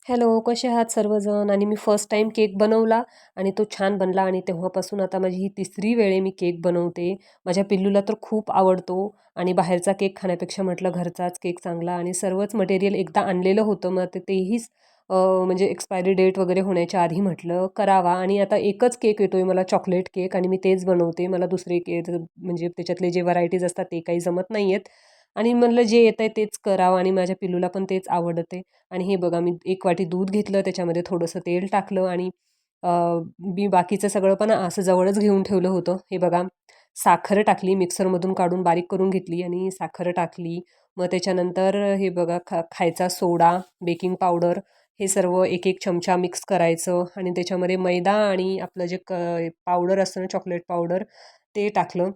Hello, कसे आहात सर्वजण? आणि मी फर्स्ट टाईम केक बनवला आणि तो छान बनला आणि तेव्हापासून आता माझी ही तिसरी वेळ आहे मी केक बनवते. माझ्या पिल्लूला तर खूप आवडतो आणि बाहेरचा केक खाण्यापेक्षा म्हटलं घरचाच केक चांगला आणि सर्वच मटेरियल एकदा आणलेलं होतं. मग तेहीच म्हणजे एक्सपायरी डेट वगैरे होण्याच्या आधी म्हटलं करावा आणि आता एकच केक येतोय मला चॉकलेट केक आणि मी तेच बनवते. मला दुसरे म्हणजे त्याच्यातले जे व्हरायटीज असतात ते काही जमत नाही आहेत आणि म्हणलं जे येतंय तेच करावं आणि माझ्या पिल्लूला पण तेच आवडते. आणि हे बघा मी एक वाटी दूध घेतलं, त्याच्यामध्ये थोडंसं तेल टाकलं आणि अ, मी बाकीचं सगळं पण असं जवळच घेऊन ठेवलं होतं. हे बघा साखर टाकली, मिक्सरमधून काढून बारीक करून घेतली आणि साखर टाकली. मग त्याच्यानंतर हे बघा खायचा सोडा, बेकिंग पावडर हे सर्व एक एक चमचा मिक्स करायचं आणि त्याच्यामध्ये मैदा आणि आपलं जे पावडर असतं ना चॉकलेट पावडर ते टाकलं.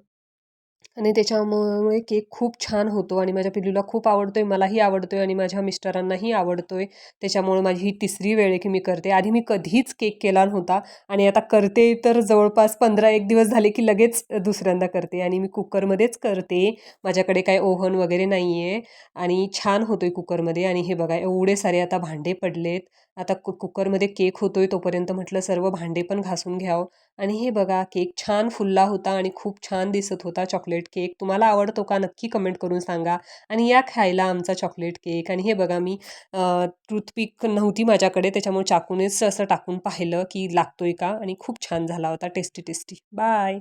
आणि त्याच्यामुळे केक खूप छान होतो आणि माझ्या पिल्लूला खूप आवडतोय, मलाही आवडतोय आणि माझ्या मिस्टरांनाही आवडतोय. त्याच्यामुळे माझी ही तिसरी वेळ आहे की मी करते. आधी मी कधीच केक केला नव्हता आणि आता करते तर जवळपास 15 दिवस झाले की लगेच दुसऱ्यांदा करते आणि मी कुकरमध्येच करते. माझ्याकडे काही ओव्हन वगैरे नाही आहे आणि छान होतोय कुकरमध्ये आणि हे बघा एवढे सारे आता भांडे पडलेत. आता कुकरमध्ये केक होतोय तोपर्यंत म्हटलं सर्व भांडे पण घासून घ्यावं. आणि हे बघा केक छान फुलला होता आणि खूप छान दिसत होता चॉकलेट केक. तुम्हाला आवडतो का? नक्की कमेंट करून सांगा आणि या खायला आमचा चॉकलेट केक. आणि हे बघा मी टूथपिक नव्हती माझ्याकडे त्याच्यामुळे चाकूनेच असं टाकून पाहिलं की लागतोय का आणि खूप छान झाला होता. Tasty tasty. बाय.